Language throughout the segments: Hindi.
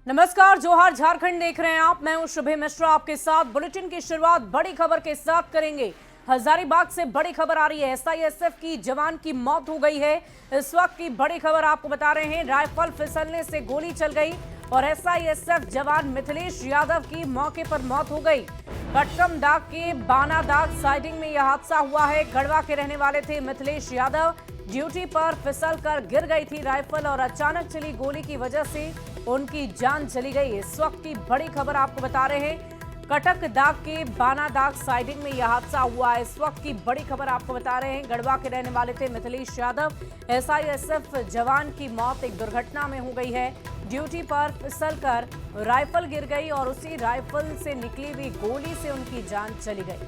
नमस्कार, जोहार झारखंड देख रहे हैं आप। मैं हूं शुभे मिश्रा आपके साथ। बुलेटिन की शुरुआत बड़ी खबर के साथ करेंगे। हजारीबाग से बड़ी खबर आ रही है। एसआईएसएफ की जवान की मौत हो गई है। इस वक्त की बड़ी खबर आपको बता रहे हैं। राइफल फिसलने से गोली चल गई और एसआईएसएफ जवान मिथिलेश यादव की मौके पर मौत हो गई। कटकम दाग के बानादाग साइडिंग में यह हादसा हुआ है। गढ़वा के रहने वाले थे मिथिलेश यादव। ड्यूटी पर फिसल कर गिर गई थी राइफल और अचानक चली गोली की वजह से उनकी जान चली गई। इस वक्त की बड़ी खबर आपको बता रहे हैं। कटक दाग के बानादाग साइडिंग में यह हादसा हुआ है। इस वक्त की बड़ी खबर आपको बता रहे हैं। गढ़वा के रहने वाले थे मिथिलेश यादव। एसआईएसएफ जवान की मौत एक दुर्घटना में हो गई है। ड्यूटी पर फिसलकर राइफल गिर गई और उसी राइफल से निकली हुई गोली से उनकी जान चली गई।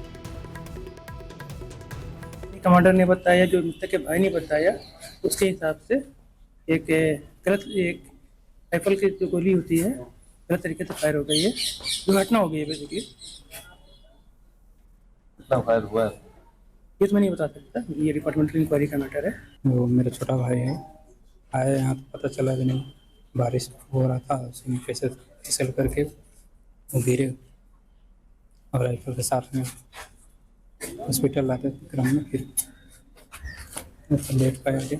कमांडर ने बताया, जो मृतक के भाई ने बताया, उसके हिसाब से एक गलत राइफल की जो गोली होती है गलत तरीके से फायर हो गई है। दुर्घटना हो गई है बेसिकली। कितना फायर हुआ है? ये तो मैं नहीं बता सकता, ये डिपार्टमेंटल इंक्वायरी का मैटर है। वो मेरा छोटा भाई है। आए यहाँ तो पता चला कि नहीं, बारिश हो रहा था, उसी में फिसल करके वो गिरे और राइफल के साथ में हॉस्पिटल लाते क्रम में फिर लेट पाया गया।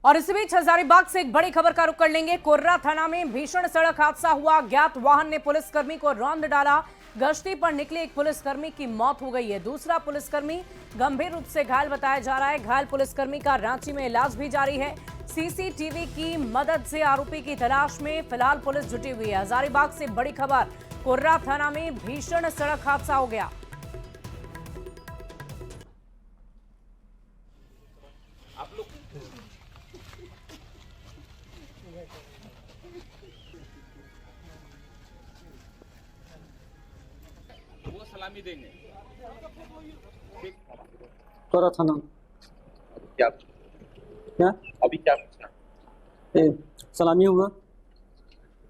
और इसी बीच हजारीबाग से एक बड़ी खबर का रुख कर लेंगे। कोर्रा थाना में भीषण सड़क हादसा हुआ। अज्ञात वाहन ने पुलिसकर्मी को रौंद डाला। गश्ती पर निकले एक पुलिसकर्मी की मौत हो गई है। दूसरा पुलिसकर्मी गंभीर रूप से घायल बताया जा रहा है। घायल पुलिसकर्मी का रांची में इलाज भी जारी है। सीसीटीवी की मदद से आरोपी की तलाश में फिलहाल पुलिस जुटी हुई है। हजारीबाग से बड़ी खबर, कोर्रा थाना में भीषण सड़क हादसा हो गया। वो सलामी देंगे। कोर्रा थाना क्या क्या अभी क्या पूछना? सलामी हुआ।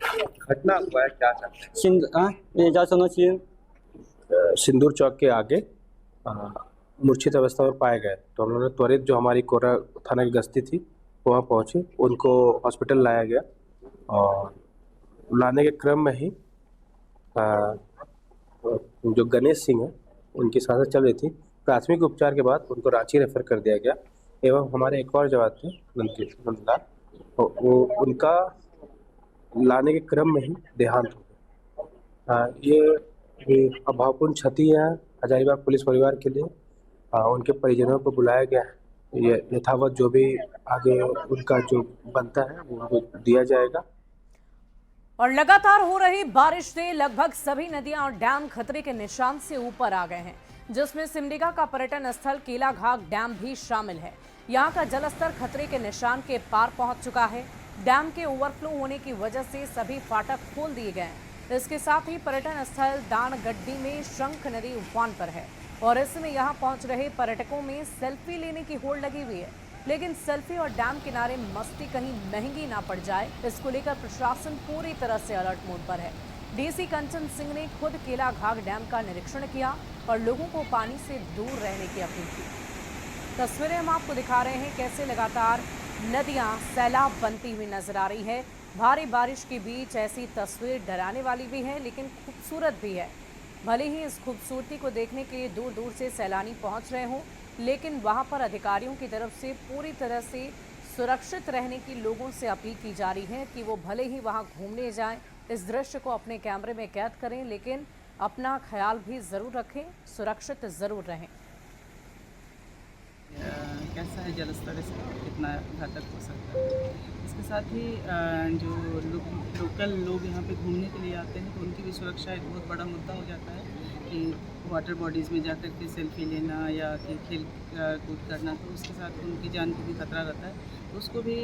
घटना हुआ है, क्या चाहते हैं? ये जांच होना चाहिए। सिंदूर चौक के आगे मूर्छित अवस्था में पाए गए, तो हम लोगों ने त्वरित जो हमारी कोर्रा थाना की गश्ती थी वहाँ पहुँची, उनको हॉस्पिटल लाया गया और लाने के क्रम में ही जो गणेश सिंह है उनकी सांसें चल रही थी। प्राथमिक उपचार के बाद उनको रांची रेफर कर दिया गया। एवं हमारे एक और जवान थे नंदलाल, वो उनका लाने के क्रम में ही देहांत हो गया। ये अभावपूर्ण क्षति है हजारीबाग पुलिस परिवार के लिए। उनके परिजनों को बुलाया गया है। ये यथावत जो भी आगे उनका जो बनता है वो उनको दिया जाएगा। और लगातार हो रही बारिश से लगभग सभी नदियां और डैम खतरे के निशान से ऊपर आ गए हैं, जिसमें सिमडेगा का पर्यटन स्थल केलाघाट डैम भी शामिल है। यहां का जलस्तर खतरे के निशान के पार पहुंच चुका है। डैम के ओवरफ्लो होने की वजह से सभी फाटक खोल दिए गए हैं। इसके साथ ही पर्यटन स्थल दानगड्डी में शंख नदी उफान पर है और इसमें यहां पहुंच रहे पर्यटकों में सेल्फी लेने की होड़ लगी हुई है। लेकिन सेल्फी और डैम किनारे मस्ती कहीं महंगी ना पड़ जाए, इसको लेकर प्रशासन पूरी तरह से अलर्ट मोड पर है। डीसी कंचन सिंह ने खुद केलाघाट डैम का निरीक्षण किया और लोगों को पानी से दूर रहने की अपील की। तस्वीरें हम आपको दिखा रहे हैं कैसे लगातार नदियां सैलाब बनती हुई नजर आ रही है। भारी बारिश के बीच ऐसी तस्वीर डराने वाली भी है लेकिन खूबसूरत भी है। भले ही इस खूबसूरती को देखने के लिए दूर दूर से सैलानी पहुंच रहे हों, लेकिन वहां पर अधिकारियों की तरफ से पूरी तरह से सुरक्षित रहने की लोगों से अपील की जा रही है कि वो भले ही वहां घूमने जाएं, इस दृश्य को अपने कैमरे में कैद करें, लेकिन अपना ख्याल भी ज़रूर रखें, सुरक्षित ज़रूर रहें। कैसा है जलस्तर, इसका कितना घातक हो सकता है। इसके साथ ही जो लोकल लोग यहाँ पे घूमने के लिए आते हैं तो उनकी भी सुरक्षा एक बहुत बड़ा मुद्दा हो जाता है कि वाटर बॉडीज़ में जाकर के सेल्फी लेना या कि खेल कूद करना, तो उसके साथ उनकी जान को भी खतरा रहता है। तो उसको भी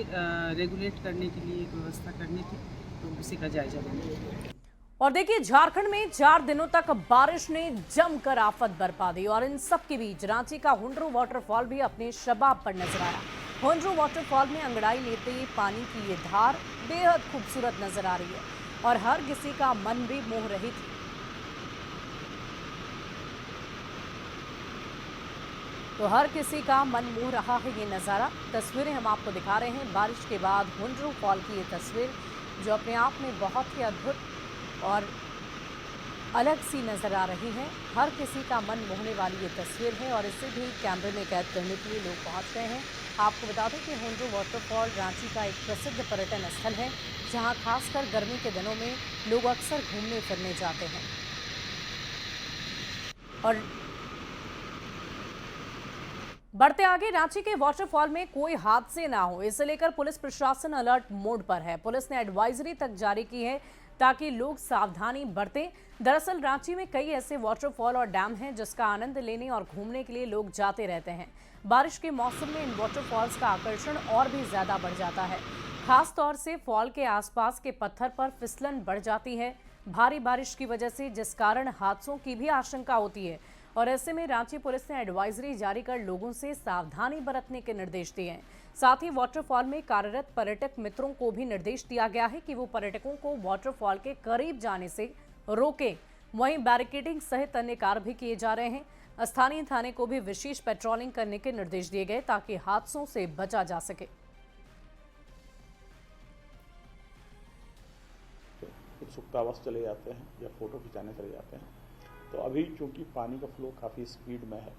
रेगुलेट करने के लिए एक व्यवस्था करनी थी, तो उसी का जायजा लेंगे। और देखिए, झारखंड में 4 दिनों तक बारिश ने जमकर आफत बरपा दी और इन सब के बीच रांची का हुंड्रू वाटरफॉल भी अपने शबाब पर नजर आया। हुंड्रू वाटरफॉल में अंगड़ाई लेते पानी की ये धार बेहद खूबसूरत नजर आ रही है और हर किसी का मन भी मोह रही थी। तो हर किसी का मन मोह रहा है ये नज़ारा। तस्वीरें हम आपको दिखा रहे हैं बारिश के बाद हुंड्रू फॉल की ये तस्वीर, जो अपने आप में बहुत ही अद्भुत और अलग सी नज़र आ रही है। हर किसी का मन मोहने वाली ये तस्वीर है और इसे भी कैमरे में कैद करने के लिए लोग पहुंच गए हैं। आपको बता दें कि हुंड्रू वाटरफॉल रांची का एक प्रसिद्ध पर्यटन स्थल है, जहां खासकर गर्मी के दिनों में लोग अक्सर घूमने फिरने जाते हैं। और बढ़ते आगे, रांची के वाटरफॉल में कोई हादसे ना हो, इसे लेकर पुलिस प्रशासन अलर्ट मोड पर है। पुलिस ने एडवाइजरी तक जारी की है ताकि लोग सावधानी बरतें। दरअसल रांची में कई ऐसे वाटरफॉल और डैम हैं जिसका आनंद लेने और घूमने के लिए लोग जाते रहते हैं। बारिश के मौसम में इन वाटरफॉल्स का आकर्षण और भी ज्यादा बढ़ जाता है। खास तौर से फॉल के आसपास के पत्थर पर फिसलन बढ़ जाती है भारी बारिश की वजह से, जिस कारण हादसों की भी आशंका होती है। और ऐसे में रांची पुलिस ने एडवाइजरी जारी कर लोगों से सावधानी बरतने के निर्देश दिए हैं। साथ ही वाटरफॉल में कार्यरत पर्यटक मित्रों को भी निर्देश दिया गया है कि वो पर्यटकों को वाटरफॉल के करीब जाने से रोकें। वहीं बैरिकेडिंग सहित अन्य कार्य भी किए जा रहे हैं। स्थानीय थाने को भी विशेष पेट्रोलिंग करने के निर्देश दिए गए ताकि हादसों से बचा जा सके। उत्सुकतावश चले जाते हैं या फोटो खिंचाने चले जाते हैं, तो अभी चूंकि पानी का फ्लो काफ़ी स्पीड में है,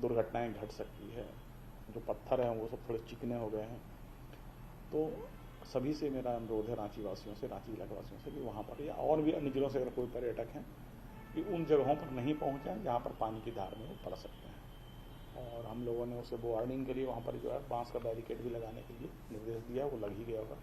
दुर्घटनाएं घट सकती है। जो पत्थर हैं वो सब थोड़े चिकने हो गए हैं, तो सभी से मेरा अनुरोध है, रांची वासियों से, रांची इलाके वासियों से, कि वहाँ पर या और भी अन्य जिलों से अगर कोई पर्यटक हैं कि उन जगहों पर नहीं पहुँचें जहाँ पर पानी की धार में वो पड़ सकते हैं। और हम लोगों ने उसे वार्निंग के लिए वहाँ पर जो है बांस का बैरिकेड भी लगाने के लिए निर्देश दिया, वो लग ही गया होगा।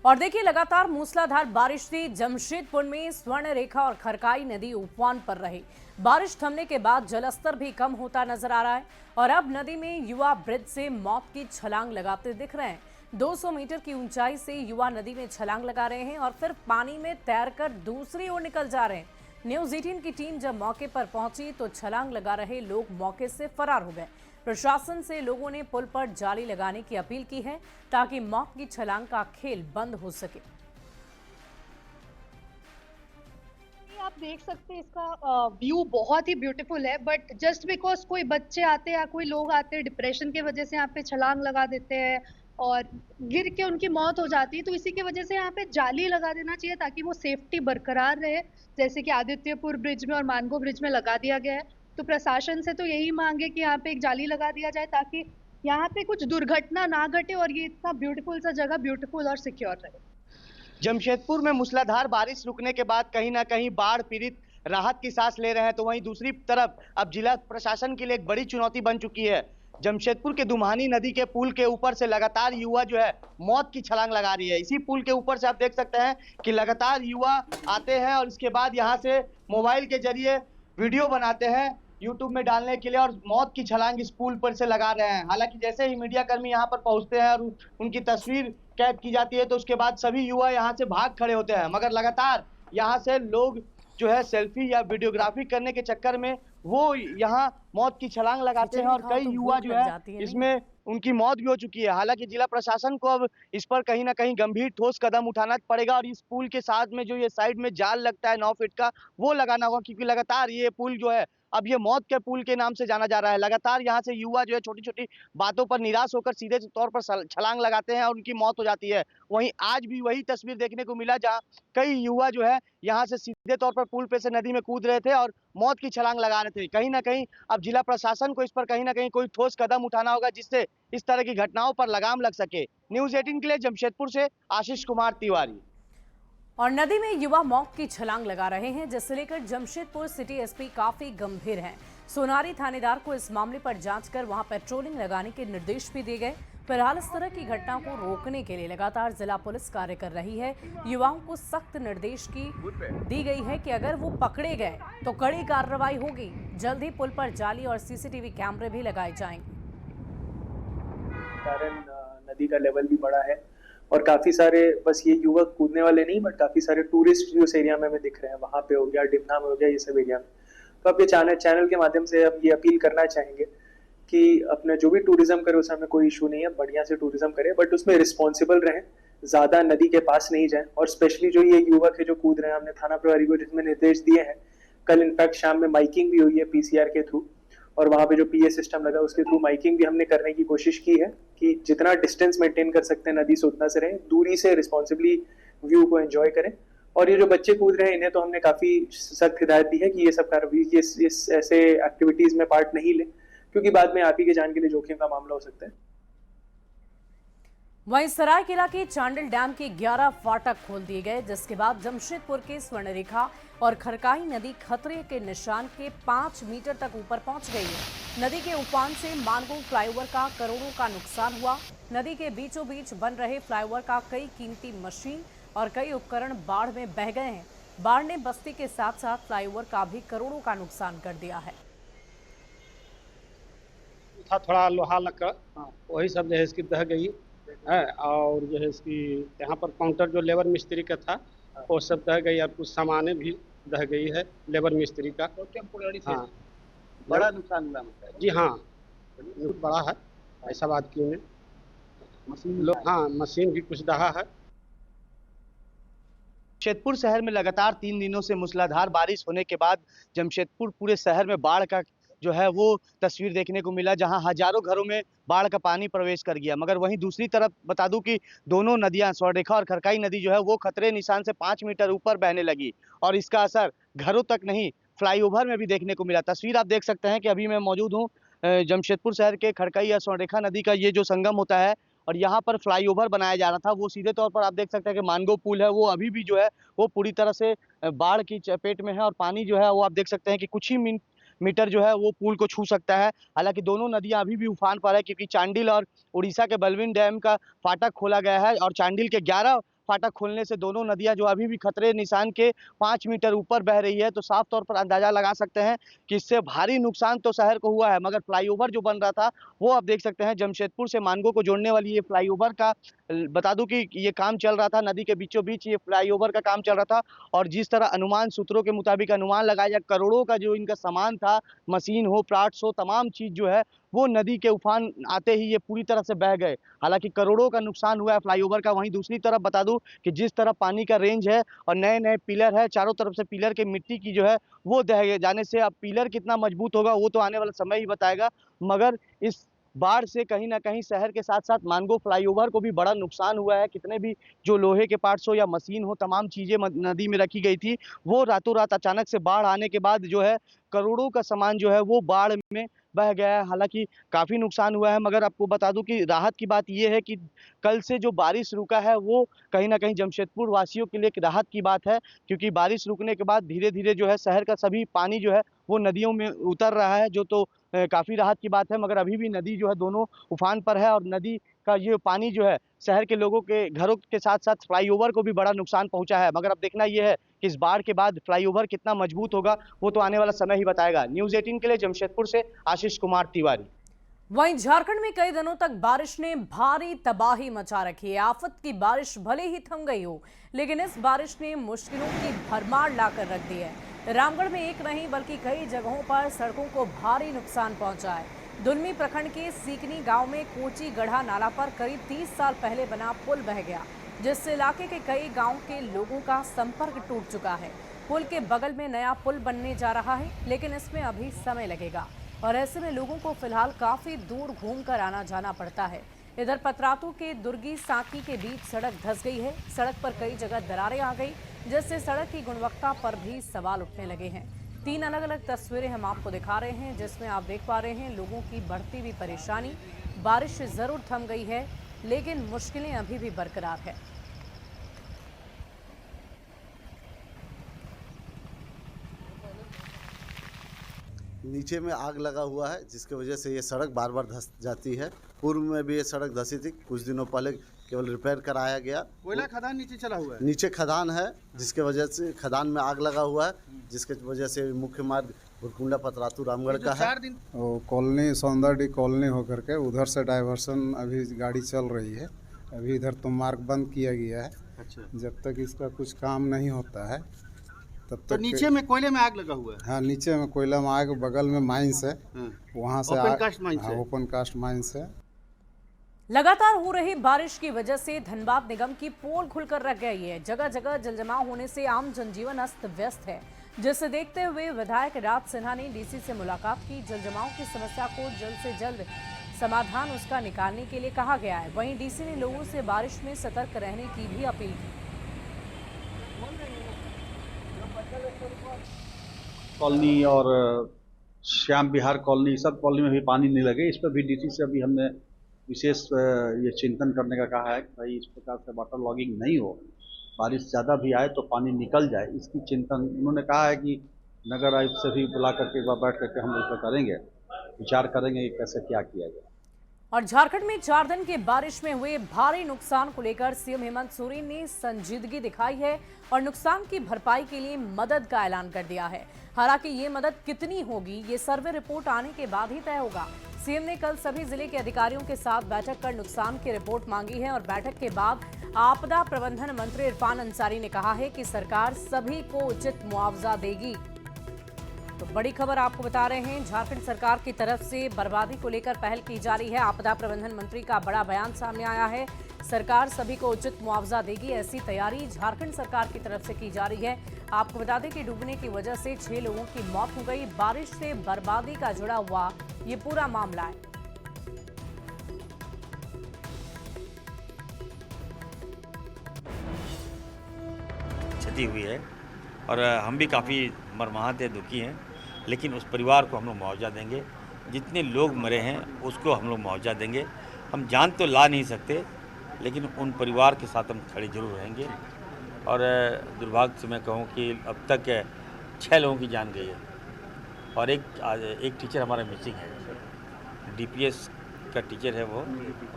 और देखिए, लगातार मूसलाधार बारिश से जमशेदपुर में स्वर्ण रेखा और खरकाई नदी उफान पर रही। बारिश थमने के बाद जलस्तर भी कम होता नजर आ रहा है और अब नदी में युवा ब्रिज से मौत की छलांग लगाते दिख रहे हैं। 200 मीटर की ऊंचाई से युवा नदी में छलांग लगा रहे हैं और फिर पानी में तैरकर दूसरी ओर निकल जा रहे हैं। न्यूज़ 18 की टीम जब मौके पर पहुंची तो छलांग लगा रहे लोग मौके से फरार हो गए। प्रशासन से लोगों ने पुल पर जाली लगाने की अपील की है ताकि मौत की छलांग का खेल बंद हो सके। आप देख सकते हैं इसका व्यू बहुत ही ब्यूटीफुल है, बट जस्ट बिकॉज कोई बच्चे आते हैं या कोई लोग आते हैं डिप्रेशन की वजह से यहाँ पे छलांग लगा देते हैं और गिर के उनकी मौत हो जाती है, तो इसी की वजह से यहाँ पे जाली लगा देना चाहिए ताकि वो सेफ्टी बरकरार रहे, जैसे कि आदित्यपुर ब्रिज में और मानगो ब्रिज में लगा दिया गया है। तो प्रशासन से तो यही मांग है कि यहाँ पे एक जाली लगा दिया जाए ताकि यहाँ पे कुछ दुर्घटना ना घटे और ये इतना ब्यूटीफुल सा जगह ब्यूटीफुल और सिक्योर रहे। जमशेदपुर में मूसलाधार बारिश रुकने के बाद कहीं ना कहीं बाढ़ पीड़ित राहत की सांस ले रहे हैं, तो वहीं दूसरी तरफ अब जिला प्रशासन के लिए एक बड़ी चुनौती बन चुकी है। जमशेदपुर के दुम्हानी नदी के पुल के ऊपर से लगातार युवा जो है मौत की छलांग लगा रही है। इसी पुल के ऊपर से आप देख सकते हैं कि लगातार युवा आते हैं और इसके बाद यहाँ से मोबाइल के जरिए वीडियो बनाते हैं यूट्यूब में डालने के लिए और मौत की छलांग इस पुल पर से लगा रहे हैं। हालांकि जैसे ही मीडिया कर्मी यहाँ पर पहुंचते हैं और उनकी तस्वीर कैद की जाती है तो उसके बाद सभी युवा यहाँ से भाग खड़े होते हैं, मगर लगातार यहाँ से लोग जो है सेल्फी या वीडियोग्राफी करने के चक्कर में वो यहाँ मौत की छलांग लगाते हैं और कई युवा जो है इसमें उनकी मौत भी हो चुकी है। हालांकि जिला प्रशासन को अब इस पर कहीं ना कहीं गंभीर ठोस कदम उठाना पड़ेगा और इस पुल के साथ में जो ये साइड में जाल लगता है 9 फीट का, वो लगाना होगा, क्योंकि लगातार ये पुल जो है अब ये मौत के पुल के नाम से जाना जा रहा है। लगातार यहाँ से युवा जो है छोटी छोटी बातों पर निराश होकर सीधे तौर पर छलांग लगाते हैं और उनकी मौत हो जाती है। वहीं आज भी वही तस्वीर देखने को मिला जहाँ कई युवा जो है यहाँ से सीधे तौर पर पुल पे से नदी में कूद रहे थे और मौत की छलांग लगा रहे थे। कहीं ना कहीं अब जिला प्रशासन को इस पर कहीं ना कहीं कोई ठोस कदम उठाना होगा जिससे इस तरह की घटनाओं पर लगाम लग सके। न्यूज़ 18 के लिए जमशेदपुर से आशीष कुमार तिवारी। और नदी में युवा मौत की छलांग लगा रहे हैं, जिससे लेकर जमशेदपुर सिटी एसपी काफी गंभीर हैं। सोनारी थानेदार को इस मामले पर जांच कर वहां पेट्रोलिंग लगाने के निर्देश भी दिए गए। फिलहाल इस तरह की घटना को रोकने के लिए लगातार जिला पुलिस कार्य कर रही है। युवाओं को सख्त निर्देश दी गई है कि अगर वो पकड़े गए तो कड़ी कार्रवाई होगी। जल्द ही पुल पर जाली और सीसीटीवी कैमरे भी लगाए जाएंगे। कारण नदी का लेवल भी बड़ा है और काफी सारे बस ये युवक कूदने वाले नहीं बट काफी सारे टूरिस्ट भी उस एरिया में हमें दिख रहे हैं। वहां पे हो गया, डिमना में हो गया, ये सब एरिया में। तो आप ये चैनल के माध्यम से हम ये अपील करना चाहेंगे कि अपने जो भी टूरिज्म करे उसमें हमें कोई इशू नहीं है, बढ़िया से टूरिज्म करे, बट उसमें रिस्पॉन्सिबल रहें, ज्यादा नदी के पास नहीं जाएं। और स्पेशली जो ये युवक है जो कूद रहे हैं, हमने थाना प्रभारी को जिसमें निर्देश दिए हैं, कल इनफैक्ट शाम में माइकिंग भी हुई है पीसीआर के थ्रू, और वहाँ पे जो PA सिस्टम लगा उसके थ्रू माइकिंग भी हमने करने की कोशिश की है कि जितना डिस्टेंस मेंटेन कर सकते हैं नदी से उतना से रहें, दूरी से रिस्पॉन्सिबली व्यू को एंजॉय करें। और ये जो बच्चे कूद रहे हैं इन्हें तो हमने काफ़ी सख्त हिदायत दी है कि ये सब इस ऐसे एक्टिविटीज़ में पार्ट नहीं लें, क्योंकि बाद में आप ही के जान के लिए जोखिम का मामला हो सकता है। वहीं सरायकेला के चांडिल डैम के 11 फाटक खोल दिए गए, जिसके बाद जमशेदपुर के स्वर्णरेखा और खरकाई नदी खतरे के निशान के 5 मीटर तक ऊपर पहुंच गई है। नदी के उफान से मानगो फ्लाईओवर का करोड़ों का नुकसान हुआ। नदी के बीचों बीच बन रहे फ्लाईओवर का कई कीमती मशीन और कई उपकरण बाढ़ में बह गए हैं। बाढ़ ने बस्ती के साथ साथ फ्लाईओवर का भी करोड़ों का नुकसान कर दिया है। था थोड़ा लोहा लक्कड़, वही सब जो है इसकी बह गई है। और जो है इसकी यहाँ पर काउंटर जो लेबर मिस्त्री का था वो सब बह गई, और कुछ सामानें भी बह गई है लेबर मिस्त्री का। तो टेम्पोररी से हाँ, बड़ा नुकसान हुआ मतलब है। जी हाँ, बहुत बड़ा है, ऐसा बात क्यों है। मशीन लोग हाँ, मशीन भी कुछ दहा है। जमशेदपुर शहर में लगातार 3 दिनों से मूसलाधार बारिश होने के बाद जमशेदपुर पूरे शहर में बाढ़ का जो है वो तस्वीर देखने को मिला, जहां हजारों घरों में बाढ़ का पानी प्रवेश कर गया। मगर वहीं दूसरी तरफ बता दूं कि दोनों नदियां स्वर्णरेखा और खरकाई नदी जो है वो खतरे निशान से 5 मीटर ऊपर बहने लगी, और इसका असर घरों तक नहीं फ्लाईओवर में भी देखने को मिला। तस्वीर आप देख सकते हैं कि अभी मैं मौजूद हूँ जमशेदपुर शहर के खरकाई या स्वर्णरेखा नदी का ये जो संगम होता है, और यहाँ पर फ्लाईओवर बनाया जा रहा था। वो सीधे तौर पर आप देख सकते हैं कि मानगो पुल है वो अभी भी जो है वो पूरी तरह से बाढ़ की चपेट में है, और पानी जो है वो आप देख सकते हैं कि कुछ ही मीटर जो है वो पुल को छू सकता है। हालांकि दोनों नदियां अभी भी उफान पर है, क्योंकि चांडिल और उड़ीसा के बलविन डैम का फाटक खोला गया है, और चांडिल के 11 फाटक खोलने से दोनों नदियां जो अभी भी खतरे निशान के 5 मीटर ऊपर बह रही है। तो साफ तौर पर अंदाजा लगा सकते हैं कि इससे भारी नुकसान तो शहर को हुआ है, मगर फ्लाईओवर जो बन रहा था वो आप देख सकते हैं जमशेदपुर से मानगो को जोड़ने वाली ये फ्लाईओवर का बता दूं कि ये काम चल रहा था, नदी के बीचों बीच ये फ्लाईओवर का काम चल रहा था। और जिस तरह अनुमान सूत्रों के मुताबिक अनुमान लगाया जाए, करोड़ों का जो इनका सामान था, मशीन हो, पार्ट्स हो, तमाम चीज जो है वो नदी के उफान आते ही ये पूरी तरह से बह गए। हालांकि करोड़ों का नुकसान हुआ है फ्लाईओवर का। वहीं दूसरी तरफ बता दूं कि जिस तरह पानी का रेंज है और नए नए पिलर है, चारों तरफ से पिलर के मिट्टी की जो है वो दह जाने से अब पिलर कितना मजबूत होगा वो तो आने वाला समय ही बताएगा। मगर इस बाढ़ से कहीं ना कहीं शहर के साथ साथ मानगो फ्लाईओवर को भी बड़ा नुकसान हुआ है। कितने भी जो लोहे के पार्ट्स हो या मशीन हो, तमाम चीजें नदी में रखी गई थी, वो रातों रात अचानक से बाढ़ आने के बाद जो है करोड़ों का सामान जो है वो बाढ़ में बह गया है। हालांकि काफी नुकसान हुआ है, मगर आपको बता दूं कि राहत की बात यह है कि कल से जो बारिश रुका है वो कहीं ना कहीं जमशेदपुर वासियों के लिए एक राहत की बात है, क्योंकि बारिश रुकने के बाद धीरे धीरे जो है शहर का सभी पानी जो है वो नदियों में उतर रहा है, जो तो काफी राहत की बात है। मगर अभी भी नदी जो है दोनों उफान पर है, और नदी का ये पानी जो है शहर के लोगों के घरों के साथ साथ फ्लाईओवर को भी बड़ा नुकसान पहुंचा है। मगर अब देखना यह है कि इस बाढ़ के बाद फ्लाईओवर कितना मजबूत होगा वो तो आने वाला समय ही बताएगा। न्यूज़ 18 के लिए जमशेदपुर से आशीष कुमार तिवारी। वहीं झारखंड में कई दिनों तक बारिश ने भारी तबाही मचा रखी है। आफत की बारिश भले ही थम गई हो, लेकिन इस बारिश ने मुश्किलों की भरमार लाकर रख दी है। रामगढ़ में एक नहीं बल्कि कई जगहों पर सड़कों को भारी नुकसान पहुंचा है। दुलमी प्रखंड के सीकनी गांव में कोची गढ़ा नाला पर करीब 30 साल पहले बना पुल बह गया, जिससे इलाके के कई गांव के लोगों का संपर्क टूट चुका है। पुल के बगल में नया पुल बनने जा रहा है, लेकिन इसमें अभी समय लगेगा, और ऐसे में लोगों को फिलहाल काफी दूर घूमकर आना जाना पड़ता है। इधर पतरातू के दुर्गी साकी के बीच सड़क धंस गई है। सड़क पर कई जगह दरारें आ गई, जिससे सड़क की गुणवत्ता पर भी सवाल उठने लगे हैं। 3 अलग अलग तस्वीरें हम आपको दिखा रहे हैं, जिसमें आप देख पा रहे हैं लोगों की बढ़ती हुई परेशानी। बारिश जरूर थम गई है, लेकिन मुश्किलें अभी भी बरकरार है। नीचे में आग लगा हुआ है, जिसकी वजह से ये सड़क बार बार धंस जाती है। पूर्व में भी ये सड़क धंसी थी, कुछ दिनों पहले केवल रिपेयर कराया गया। कोयला खदान नीचे चला हुआ है, नीचे खदान है, जिसके वजह से खदान में आग लगा हुआ है, जिसके वजह से मुख्य मार्ग भुरकुंडा पतरातू रामगढ़ का है। कॉलोनी सौंदर्य कॉलोनी होकर के उधर से डाइवर्सन अभी गाड़ी चल रही है। अभी इधर तो मार्ग बंद किया गया है। अच्छा। जब तक इसका कुछ काम नहीं होता है तब तक। तो नीचे में कोयले में आग लगा हुआ है। हाँ, नीचे में कोयला में आग, बगल में माइंस है, वहाँ से ओपन कास्ट माइंस है। ओपन कास्ट माइंस है। लगातार हो रही बारिश की वजह से धनबाद निगम की पोल खुलकर रह गई है। जगह जगह जलजमाव होने से आम जनजीवन अस्त व्यस्त है। जिसे देखते हुए विधायक राज सिन्हा ने डीसी से मुलाकात की। जल जमाव की समस्या को जल्द से जल्द समाधान उसका निकालने के लिए कहा गया है। वहीं डीसी ने लोगों से बारिश में सतर्क रहने की भी अपील की। कॉलोनी और श्याम विहार कॉलोनी, सब कॉलोनी में भी पानी नहीं लगे, इस पर भी डीसी से अभी हमने विशेष ये चिंतन करने का कहा है कि भाई इस प्रकार से वाटर लॉगिंग नहीं हो, बारिश ज़्यादा भी आए तो पानी निकल जाए, इसकी चिंतन उन्होंने कहा है कि नगर आयुक्त से भी बुला करके एक बार बैठ करके हम इस पर करेंगे, विचार करेंगे कि कैसे क्या किया जाए। और झारखंड में 4 दिन की बारिश में हुए भारी नुकसान को लेकर सीएम हेमंत सोरेन ने संजीदगी दिखाई है और नुकसान की भरपाई के लिए मदद का ऐलान कर दिया है। हालांकि ये मदद कितनी होगी, ये सर्वे रिपोर्ट आने के बाद ही तय होगा। सीएम ने कल सभी जिले के अधिकारियों के साथ बैठक कर नुकसान की रिपोर्ट मांगी है और बैठक के बाद आपदा प्रबंधन मंत्री इरफान अंसारी ने कहा है कि सरकार सभी को उचित मुआवजा देगी। तो बड़ी खबर आपको बता रहे हैं, झारखंड सरकार की तरफ से बर्बादी को लेकर पहल की जा रही है। आपदा प्रबंधन मंत्री का बड़ा बयान सामने आया है। सरकार सभी को उचित मुआवजा देगी, ऐसी तैयारी झारखंड सरकार की तरफ से की जा रही है। आपको बता दें कि डूबने की वजह से 6 लोगों की मौत हो गई। बारिश से बर्बादी का जुड़ा हुआ ये पूरा मामला है। क्षति हुई है और हम भी काफ़ी मर्माहत है, दुखी हैं, लेकिन उस परिवार को हम लोग मुआवजा देंगे। जितने लोग मरे हैं उसको हम लोग मुआवजा देंगे। हम जान तो ला नहीं सकते, लेकिन उन परिवार के साथ हम खड़े जरूर रहेंगे। और दुर्भाग्य से मैं कहूँ कि अब तक 6 लोगों की जान गई है और एक टीचर हमारा मिसिंग है। डीपीएस का टीचर है वो,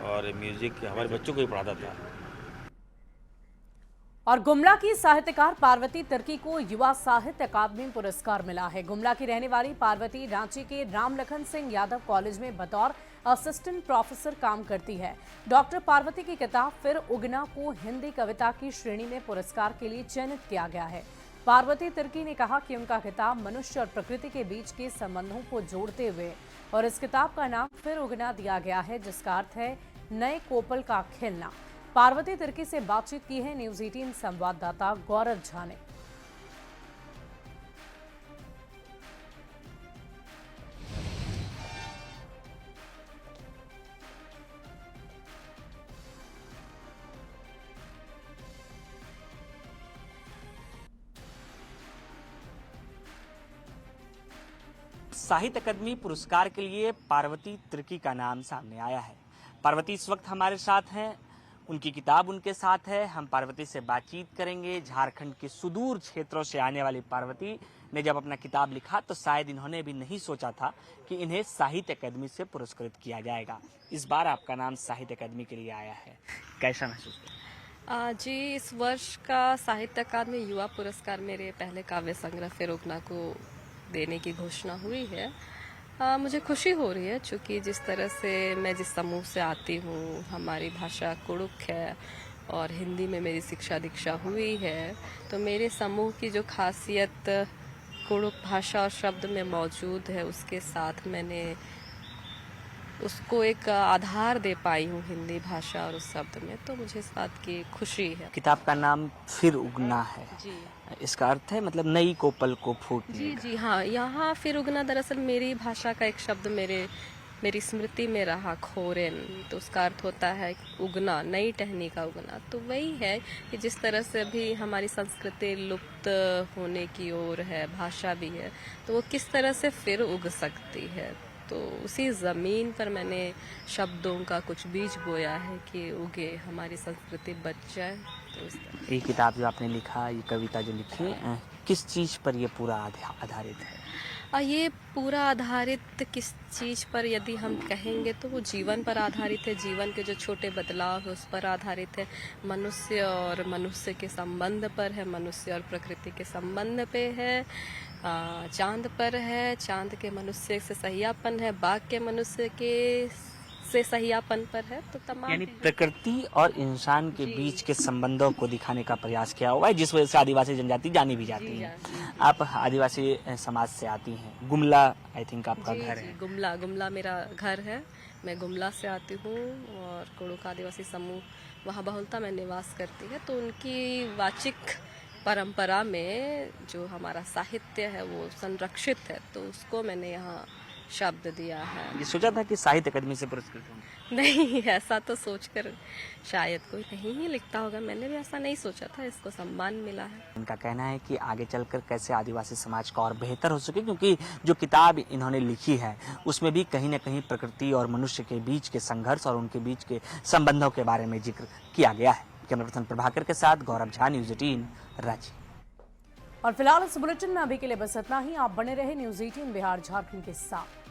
और म्यूज़िक हमारे बच्चों को ही पढ़ाता था। और गुमला की साहित्यकार पार्वती तिर्की को युवा साहित्य अकादमी पुरस्कार मिला है। गुमला की रहने वाली पार्वती रांची के रामलखन सिंह यादव कॉलेज में बतौर असिस्टेंट प्रोफेसर काम करती है। डॉक्टर पार्वती की किताब फिर उगना को हिंदी कविता की श्रेणी में पुरस्कार के लिए चयनित किया गया है। पार्वती तिर्की ने कहा कि उनका किताब मनुष्य और प्रकृति के बीच के संबंधों को जोड़ते हुए, और इस किताब का नाम फिर उगना दिया गया है, जिसका अर्थ है नए कोपल का खिलना। पार्वती तिर्की से बातचीत की है न्यूज़ 18 संवाददाता गौरव झा ने। साहित्य अकादमी पुरस्कार के लिए पार्वती तिर्की का नाम सामने आया है। पार्वती इस वक्त हमारे साथ हैं, उनकी किताब उनके साथ है। हम पार्वती से बातचीत करेंगे। झारखंड के सुदूर क्षेत्रों से आने वाली पार्वती ने जब अपना किताब लिखा तो शायद इन्होंने भी नहीं सोचा था कि इन्हें साहित्य अकादमी से पुरस्कृत किया जाएगा। इस बार आपका नाम साहित्य अकादमी के लिए आया है, कैसा महसूस किया? जी, इस वर्ष का साहित्य अकादमी युवा पुरस्कार मेरे पहले काव्य संग्रह फिर उगना को देने की घोषणा हुई है। मुझे खुशी हो रही है, क्योंकि जिस तरह से मैं जिस समूह से आती हूँ, हमारी भाषा कुड़ुक है और हिंदी में मेरी शिक्षा दीक्षा हुई है, तो मेरे समूह की जो खासियत कुड़ुक भाषा और शब्द में मौजूद है, उसके साथ मैंने उसको एक आधार दे पाई हूँ हिंदी भाषा और उस शब्द में, तो मुझे इस बात की खुशी है। किताब का नाम फिर उगना है जी, इसका अर्थ है मतलब नई कोपल को फूटने। जी जी हाँ, यहाँ फिर उगना दरअसल मेरी भाषा का एक शब्द मेरी स्मृति में रहा, खोरेन, तो उसका अर्थ होता है उगना, नई टहनी का उगना। तो वही है कि जिस तरह से भी हमारी संस्कृति लुप्त होने की ओर है, भाषा भी है, तो वो किस तरह से फिर उग सकती है, तो उसी ज़मीन पर मैंने शब्दों का कुछ बीज बोया है कि उगे, हमारी संस्कृति बच जाए। तो ये किताब जो आपने लिखा, ये कविता जो लिखी, किस चीज़ पर ये पूरा आधारित है? ये पूरा आधारित किस चीज़ पर यदि हम कहेंगे तो वो जीवन पर आधारित है। जीवन के जो छोटे बदलाव है उस पर आधारित है। मनुष्य और मनुष्य के संबंध पर है, मनुष्य और प्रकृति के संबंध पे है, चांद पर है, चांद के मनुष्य से सहियापन है, बाघ के मनुष्य के से सहियापन पर है। तो तमाम यानी प्रकृति और इंसान के बीच के संबंधों को दिखाने का प्रयास किया हुआ है, जिस वजह से आदिवासी जनजाति जानी भी जाती है। आप आदिवासी समाज से आती हैं, गुमला आई थिंक आपका घर है। गुमला मेरा घर है, मैं गुमला से आती हूँ और कुड़ुक आदिवासी समूह वहाँ बहुलता में निवास करती है, तो उनकी वाचिक परंपरा में जो हमारा साहित्य है वो संरक्षित है, तो उसको मैंने यहाँ शब्द दिया है। ये सोचा था कि साहित्य अकादमी से पुरस्कृत होंगे? नहीं, ऐसा तो सोचकर शायद कोई नहीं ही लिखता होगा, मैंने भी ऐसा नहीं सोचा था। इसको सम्मान मिला है। इनका कहना है कि आगे चलकर कैसे आदिवासी समाज का और बेहतर हो सके, क्योंकि जो किताब इन्होंने लिखी है उसमें भी कहीं न कहीं प्रकृति और मनुष्य के बीच के संघर्ष और उनके बीच के संबंधों के बारे में जिक्र किया गया है। कैमरा पर्सन प्रभाकर के साथ गौरव झा, न्यूज़ 18 रांची। और फिलहाल इस बुलेटिन में अभी के लिए बस इतना ही। आप बने रहे न्यूज़ 18 बिहार झारखंड के साथ।